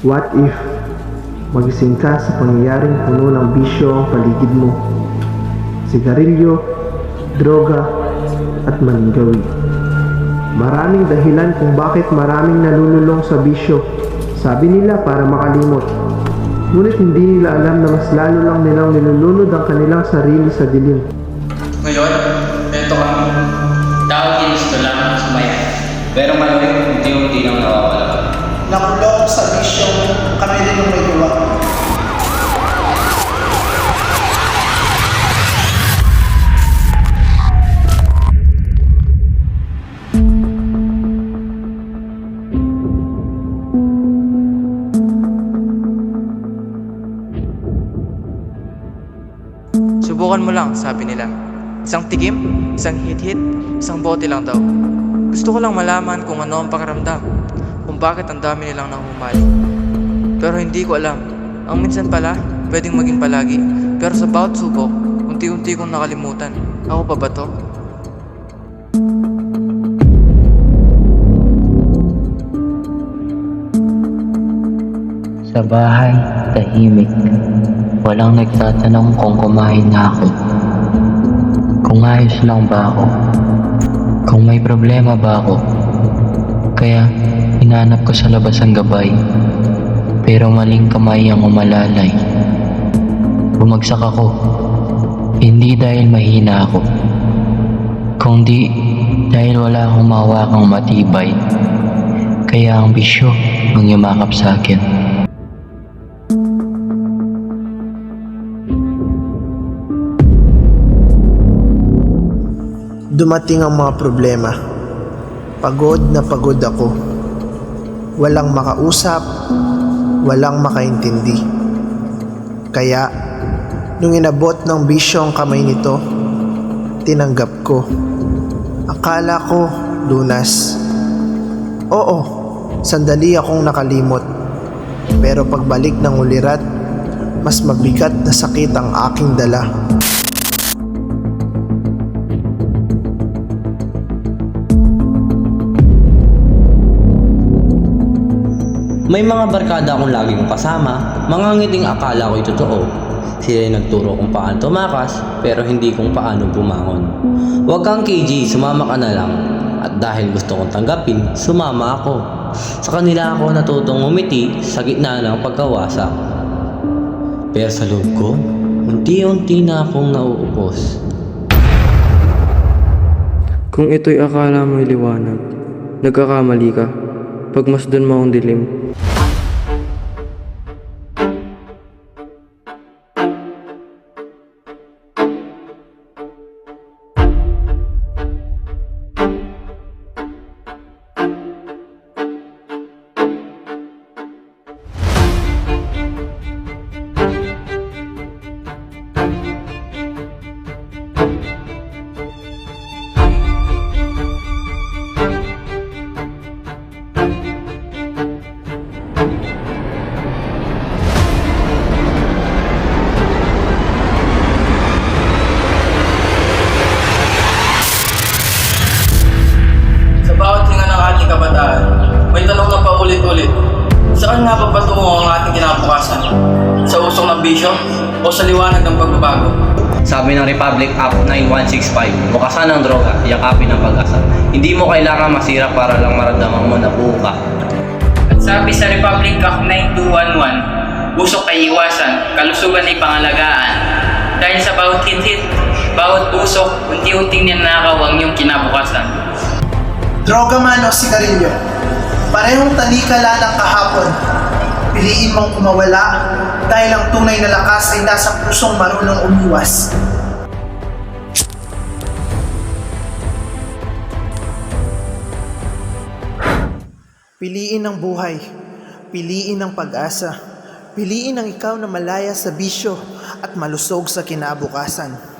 What if magising ka sa pangyayaring puno ng bisyo ang paligid mo? Sigarilyo, droga, at malingawi. Maraming dahilan kung bakit maraming nalululong sa bisyo. Sabi nila para makalimot. Ngunit hindi nila alam na mas lalo lang nilang nilulunod ang kanilang sarili sa dilim. Ngayon, ito kami. Tao ginusto lang sumaya. Pero ngayon, unti-unti nang nawawala. Nakulong sa bisyo, kami rin yung may gawa. Subukan mo lang, sabi nila. Isang tikim, isang hit-hit, isang bote lang daw. Gusto ko lang malaman kung ano ang pakiramdam, kung bakit ang dami nilang nahuhumali. Pero hindi ko alam. Ang minsan pala, pwedeng maging palagi. Pero sa bawat subok, unti-unti kong nakalimutan. Ako pa ba to? Sa bahay, tahimik. Walang nagtatanong kung kumain na ako. Kung ayos lang ba ako. Kung may problema ba ako. Kaya, hinanap ko sa labas ang gabay. Pero maling kamay ang umalalay. Bumagsak ako. Hindi dahil mahina ako. Kundi dahil wala akong mawakang matibay. Kaya ang bisyo ang yumakap sa akin. Dumating ang mga problema. Pagod na pagod ako. Walang makausap, walang makaintindi. Kaya, nung inabot ng bisyo ang kamay nito, tinanggap ko. Akala ko lunas. Oo, sandali akong nakalimot. Pero pagbalik ng ulirat, mas mabigat na sakit ang aking dala. May mga barkada akong laging kasama, mga ngiting akala ko'y totoo. Sila yung nagturo kung paano tumakas, pero hindi kung paano bumangon. Huwag kang KG, sumama ka na lang. At dahil gusto kong tanggapin, sumama ako. Sa kanila ako natutong umiti sa gitna ng pagkawasak. Pero sa loob ko, unti-unti na akong nauupos. Kung ito'y akala mo'y liwanag, nagkakamali ka. Pagmasdan mo ang dilim. Kabataan, may tanong na paulit-ulit. Saan nga ba patungo ang ating kinabukasan? Sa usok ng bisyo o sa liwanag ng pagbabago? Sabi ng Republic Act 9165, bukasan ng droga, yakapin ng pag-asa. Hindi mo kailangan masira para lang maramdaman mo na buo ka. At sabi sa Republic Act 9211, usok ay iwasan, kalusugan ay pangalagaan. Dahil sa bawat hit-hit, bawat usok, unti-unting ninakaw ang iyong kinabukasan. Droga man o sigarilyo, parehong talikala ng kahapon. Piliin mong kumawala dahil ang tunay na lakas ay nasa pusong marunong umiwas. Piliin ang buhay, piliin ang pag-asa, piliin ang ikaw na malaya sa bisyo at malusog sa kinabukasan.